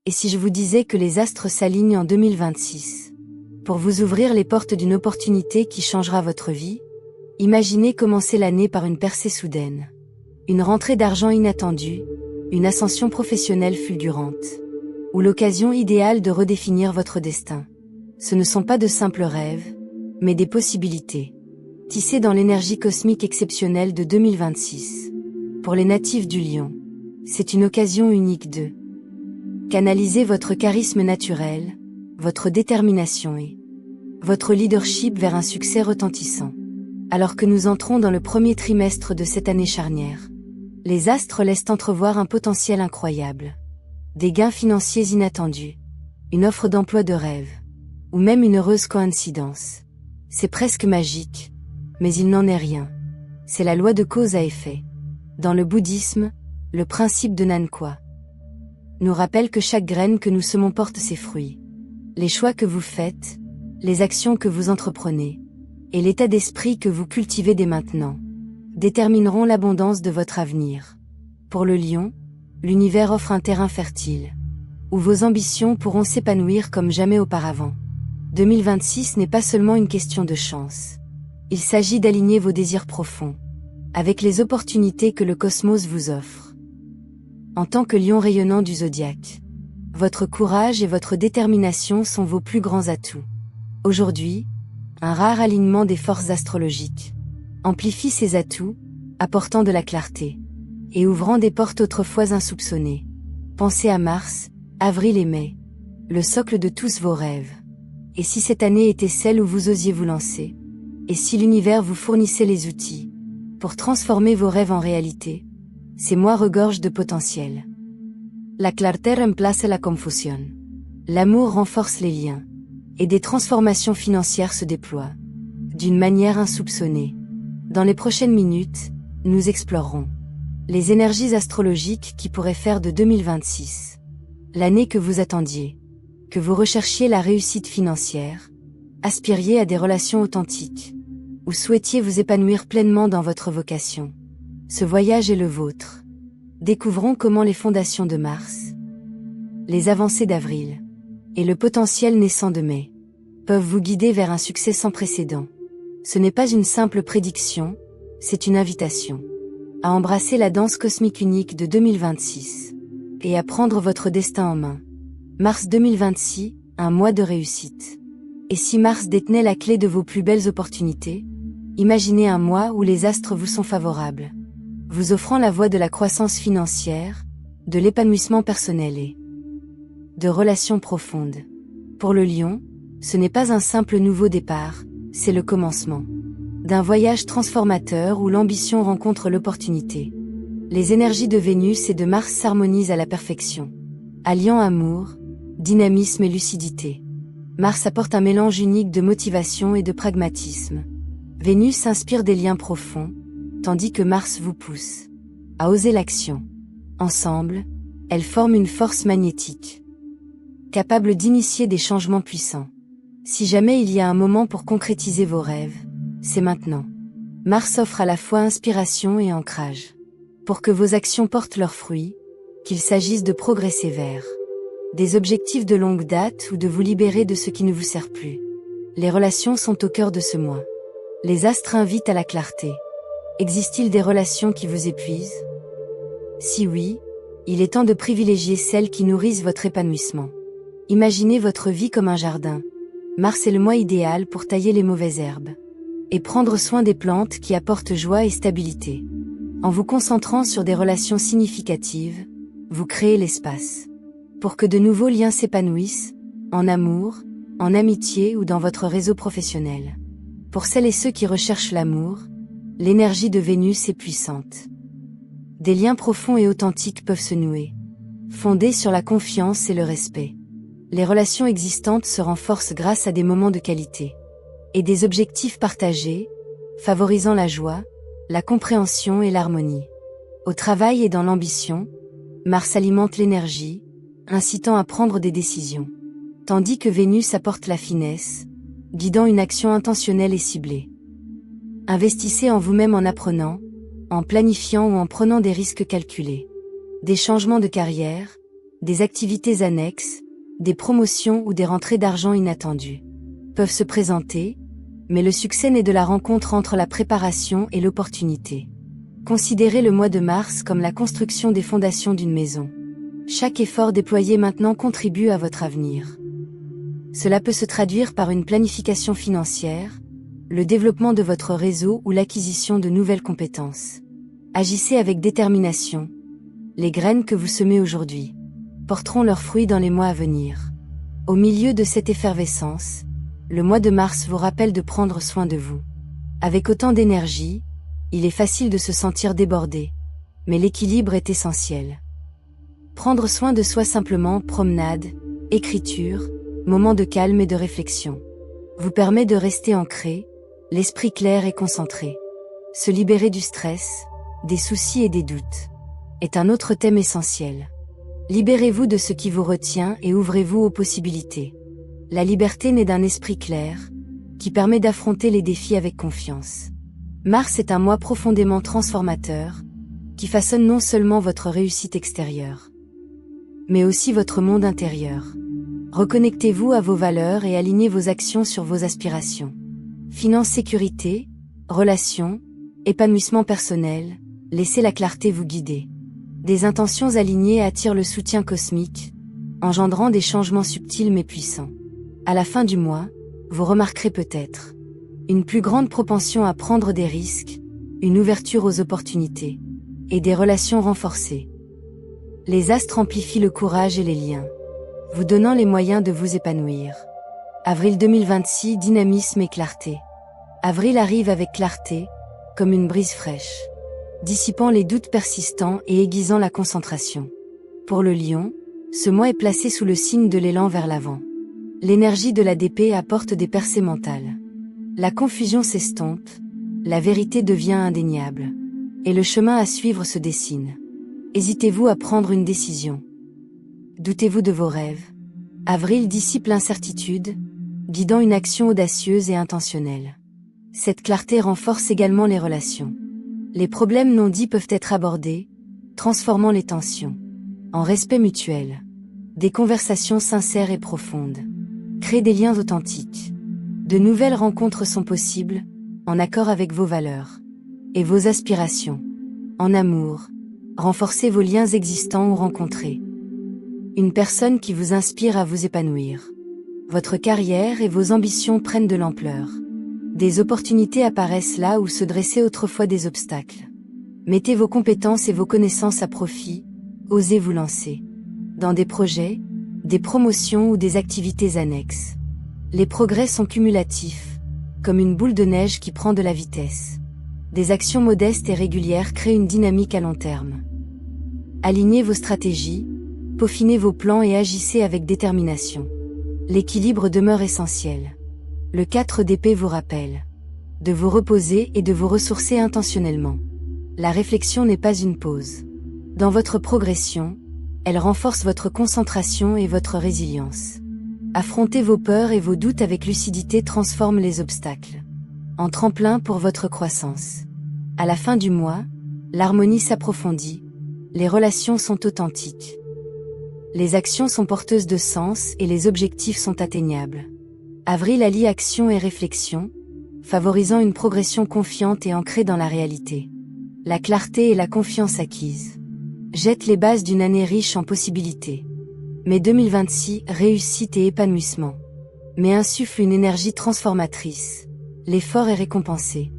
Et si je vous disais que les astres s'alignent en 2026 pour vous ouvrir les portes d'une opportunité qui changera votre vie? Imaginez commencer l'année par une percée soudaine. Une rentrée d'argent inattendue, une ascension professionnelle fulgurante. Ou l'occasion idéale de redéfinir votre destin. Ce ne sont pas de simples rêves, mais des possibilités. Tissées dans l'énergie cosmique exceptionnelle de 2026. Pour les natifs du Lion, c'est une occasion unique de canaliser votre charisme naturel, votre détermination et votre leadership vers un succès retentissant. Alors que nous entrons dans le premier trimestre de cette année charnière, les astres laissent entrevoir un potentiel incroyable. Des gains financiers inattendus, une offre d'emploi de rêve, ou même une heureuse coïncidence. C'est presque magique, mais il n'en est rien. C'est la loi de cause à effet. Dans le bouddhisme, le principe de Nankwa nous rappelle que chaque graine que nous semons porte ses fruits. Les choix que vous faites, les actions que vous entreprenez, et l'état d'esprit que vous cultivez dès maintenant, détermineront l'abondance de votre avenir. Pour le Lion, l'univers offre un terrain fertile, où vos ambitions pourront s'épanouir comme jamais auparavant. 2026 n'est pas seulement une question de chance. Il s'agit d'aligner vos désirs profonds, avec les opportunités que le cosmos vous offre. En tant que lion rayonnant du zodiaque, votre courage et votre détermination sont vos plus grands atouts. Aujourd'hui, un rare alignement des forces astrologiques amplifie ces atouts, apportant de la clarté et ouvrant des portes autrefois insoupçonnées. Pensez à Mars, avril et mai, le socle de tous vos rêves. Et si cette année était celle où vous osiez vous lancer? Et si l'univers vous fournissait les outils pour transformer vos rêves en réalité? Ces mois regorgent de potentiel. La clarté remplace la confusion. L'amour renforce les liens. Et des transformations financières se déploient. D'une manière insoupçonnée. Dans les prochaines minutes, nous explorerons les énergies astrologiques qui pourraient faire de 2026 l'année que vous attendiez. Que vous recherchiez la réussite financière, aspiriez à des relations authentiques, ou souhaitiez vous épanouir pleinement dans votre vocation. Ce voyage est le vôtre. Découvrons comment les fondations de Mars, les avancées d'Avril, et le potentiel naissant de Mai, peuvent vous guider vers un succès sans précédent. Ce n'est pas une simple prédiction, c'est une invitation à embrasser la danse cosmique unique de 2026, et à prendre votre destin en main. Mars 2026, un mois de réussite. Et si Mars détenait la clé de vos plus belles opportunités? Imaginez un mois où les astres vous sont favorables, vous offrant la voie de la croissance financière, de l'épanouissement personnel et de relations profondes. Pour le Lion, ce n'est pas un simple nouveau départ, c'est le commencement d'un voyage transformateur où l'ambition rencontre l'opportunité. Les énergies de Vénus et de Mars s'harmonisent à la perfection, alliant amour, dynamisme et lucidité. Mars apporte un mélange unique de motivation et de pragmatisme. Vénus inspire des liens profonds, tandis que Mars vous pousse à oser l'action. Ensemble, elles forment une force magnétique, capable d'initier des changements puissants. Si jamais il y a un moment pour concrétiser vos rêves, c'est maintenant. Mars offre à la fois inspiration et ancrage, pour que vos actions portent leurs fruits, qu'il s'agisse de progresser vers des objectifs de longue date ou de vous libérer de ce qui ne vous sert plus. Les relations sont au cœur de ce mois. Les astres invitent à la clarté. Existe-t-il des relations qui vous épuisent? Si oui, il est temps de privilégier celles qui nourrissent votre épanouissement. Imaginez votre vie comme un jardin. Mars est le mois idéal pour tailler les mauvaises herbes et prendre soin des plantes qui apportent joie et stabilité. En vous concentrant sur des relations significatives, vous créez l'espace pour que de nouveaux liens s'épanouissent, en amour, en amitié ou dans votre réseau professionnel. Pour celles et ceux qui recherchent l'amour, l'énergie de Vénus est puissante. Des liens profonds et authentiques peuvent se nouer, fondés sur la confiance et le respect. Les relations existantes se renforcent grâce à des moments de qualité et des objectifs partagés, favorisant la joie, la compréhension et l'harmonie. Au travail et dans l'ambition, Mars alimente l'énergie, incitant à prendre des décisions, tandis que Vénus apporte la finesse, guidant une action intentionnelle et ciblée. Investissez en vous-même en apprenant, en planifiant ou en prenant des risques calculés. Des changements de carrière, Des activités annexes, des promotions ou des rentrées d'argent inattendues peuvent se présenter, mais le succès naît de la rencontre entre la préparation et l'opportunité. Considérez le mois de mars comme la construction des fondations d'une maison. Chaque effort déployé maintenant contribue à votre avenir. Cela peut se traduire par une planification financière, le développement de votre réseau ou l'acquisition de nouvelles compétences. Agissez avec détermination. Les graines que vous semez aujourd'hui porteront leurs fruits dans les mois à venir. Au milieu de cette effervescence, le mois de mars vous rappelle de prendre soin de vous. Avec autant d'énergie, il est facile de se sentir débordé, mais l'équilibre est essentiel. Prendre soin de soi simplement, promenade, écriture, moment de calme et de réflexion, vous permet de rester ancré, l'esprit clair et concentré. Se libérer du stress, des soucis et des doutes est un autre thème essentiel. Libérez-vous de ce qui vous retient et ouvrez-vous aux possibilités. La liberté naît d'un esprit clair, qui permet d'affronter les défis avec confiance. Mars est un mois profondément transformateur, qui façonne non seulement votre réussite extérieure, mais aussi votre monde intérieur. Reconnectez-vous à vos valeurs et alignez vos actions sur vos aspirations. Finances, sécurité, relations, épanouissement personnel, laissez la clarté vous guider. Des intentions alignées attirent le soutien cosmique, engendrant des changements subtils mais puissants. À la fin du mois, vous remarquerez peut-être une plus grande propension à prendre des risques, une ouverture aux opportunités, et des relations renforcées. Les astres amplifient le courage et les liens, vous donnant les moyens de vous épanouir. Avril 2026, dynamisme et clarté. Avril arrive avec clarté, comme une brise fraîche, dissipant les doutes persistants et aiguisant la concentration. Pour le Lion, ce mois est placé sous le signe de l'élan vers l'avant. L'énergie de la d'épée apporte des percées mentales. La confusion s'estompe, la vérité devient indéniable, et le chemin à suivre se dessine. Hésitez-vous à prendre une décision? Doutez-vous de vos rêves? Avril dissipe l'incertitude, guidant une action audacieuse et intentionnelle. Cette clarté renforce également les relations. Les problèmes non dits peuvent être abordés, transformant les tensions en respect mutuel. Des conversations sincères et profondes créent des liens authentiques. De nouvelles rencontres sont possibles, en accord avec vos valeurs et vos aspirations. En amour, renforcez vos liens existants ou rencontrés. Une personne qui vous inspire à vous épanouir. Votre carrière et vos ambitions prennent de l'ampleur. Des opportunités apparaissent là où se dressaient autrefois des obstacles. Mettez vos compétences et vos connaissances à profit, osez vous lancer dans des projets, des promotions ou des activités annexes. Les progrès sont cumulatifs, comme une boule de neige qui prend de la vitesse. Des actions modestes et régulières créent une dynamique à long terme. Alignez vos stratégies, peaufinez vos plans et agissez avec détermination. L'équilibre demeure essentiel. Le 4 d'épée vous rappelle de vous reposer et de vous ressourcer intentionnellement. La réflexion n'est pas une pause. Dans votre progression, elle renforce votre concentration et votre résilience. Affronter vos peurs et vos doutes avec lucidité transforme les obstacles en tremplin pour votre croissance. À la fin du mois, l'harmonie s'approfondit, les relations sont authentiques. Les actions sont porteuses de sens et les objectifs sont atteignables. Avril allie action et réflexion, favorisant une progression confiante et ancrée dans la réalité. La clarté et la confiance acquise jettent les bases d'une année riche en possibilités. Mais 2026, réussite et épanouissement, mais insuffle une énergie transformatrice. L'effort est récompensé.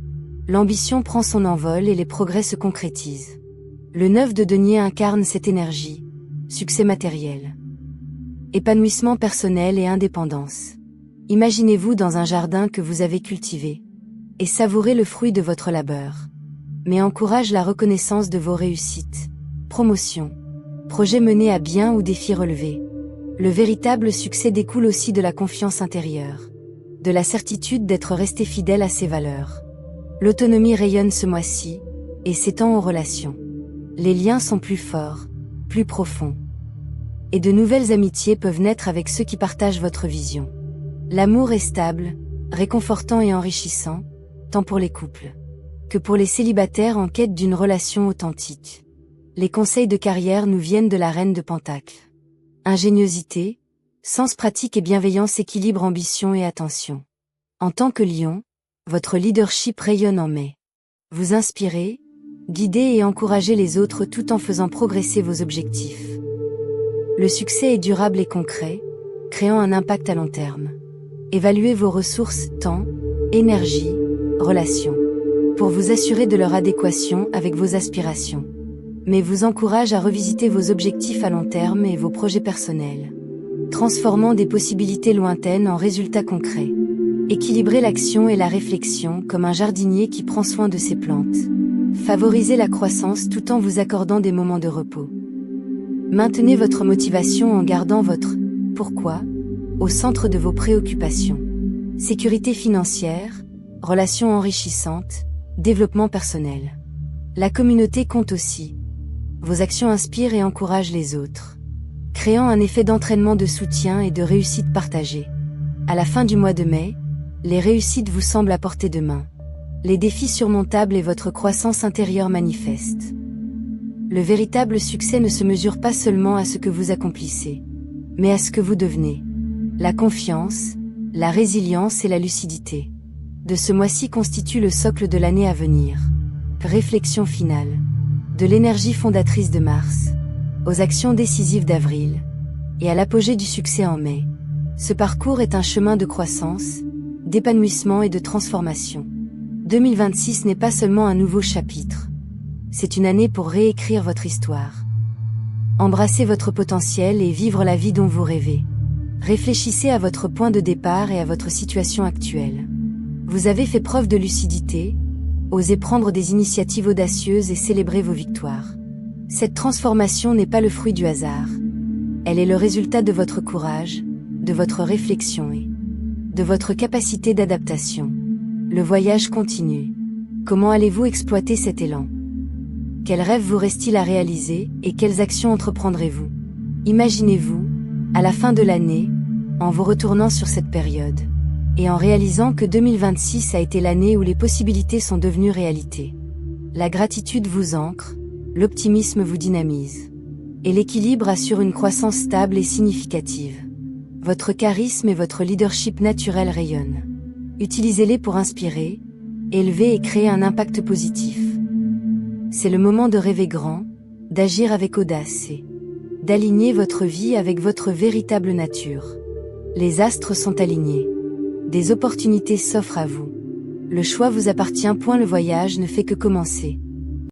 L'ambition prend son envol et les progrès se concrétisent. Le 9 de denier incarne cette énergie. Succès matériel, épanouissement personnel et indépendance. Imaginez-vous dans un jardin que vous avez cultivé, et savourez le fruit de votre labeur. Mais encourage la reconnaissance de vos réussites, promotions, projets menés à bien ou défis relevés. Le véritable succès découle aussi de la confiance intérieure, de la certitude d'être resté fidèle à ses valeurs. L'autonomie rayonne ce mois-ci, et s'étend aux relations. Les liens sont plus forts, plus profonds. Et de nouvelles amitiés peuvent naître avec ceux qui partagent votre vision. L'amour est stable, réconfortant et enrichissant, tant pour les couples que pour les célibataires en quête d'une relation authentique. Les conseils de carrière nous viennent de la reine de Pentacles. Ingéniosité, sens pratique et bienveillance équilibrent ambition et attention. En tant que lion, votre leadership rayonne en mai. Vous inspirez, guidez et encouragez les autres tout en faisant progresser vos objectifs. Le succès est durable et concret, créant un impact à long terme. Évaluez vos ressources temps, énergie, relations, pour vous assurer de leur adéquation avec vos aspirations. Mais vous encourage à revisiter vos objectifs à long terme et vos projets personnels, transformant des possibilités lointaines en résultats concrets. Équilibrez l'action et la réflexion comme un jardinier qui prend soin de ses plantes. Favorisez la croissance tout en vous accordant des moments de repos. Maintenez votre motivation en gardant votre « pourquoi » au centre de vos préoccupations. Sécurité financière, relations enrichissantes, développement personnel. La communauté compte aussi. Vos actions inspirent et encouragent les autres, créant un effet d'entraînement de soutien et de réussite partagée. À la fin du mois de mai, les réussites vous semblent à portée de main. Les défis surmontables et votre croissance intérieure manifestent. Le véritable succès ne se mesure pas seulement à ce que vous accomplissez, mais à ce que vous devenez. La confiance, la résilience et la lucidité de ce mois-ci constituent le socle de l'année à venir. Réflexion finale. De l'énergie fondatrice de mars, aux actions décisives d'avril, et à l'apogée du succès en mai. Ce parcours est un chemin de croissance, d'épanouissement et de transformation. 2026 n'est pas seulement un nouveau chapitre. C'est une année pour réécrire votre histoire. Embrassez votre potentiel et vivre la vie dont vous rêvez. Réfléchissez à votre point de départ et à votre situation actuelle. Vous avez fait preuve de lucidité, osez prendre des initiatives audacieuses et célébrer vos victoires. Cette transformation n'est pas le fruit du hasard. Elle est le résultat de votre courage, de votre réflexion et de votre capacité d'adaptation. Le voyage continue. Comment allez-vous exploiter cet élan? Quels rêves vous reste-t-il à réaliser et quelles actions entreprendrez-vous? Imaginez-vous, à la fin de l'année, en vous retournant sur cette période, et en réalisant que 2026 a été l'année où les possibilités sont devenues réalité. La gratitude vous ancre, l'optimisme vous dynamise, et l'équilibre assure une croissance stable et significative. Votre charisme et votre leadership naturel rayonnent. Utilisez-les pour inspirer, élever et créer un impact positif. C'est le moment de rêver grand, d'agir avec audace et d'aligner votre vie avec votre véritable nature. Les astres sont alignés. Des opportunités s'offrent à vous. Le choix vous appartient. Le voyage ne fait que commencer.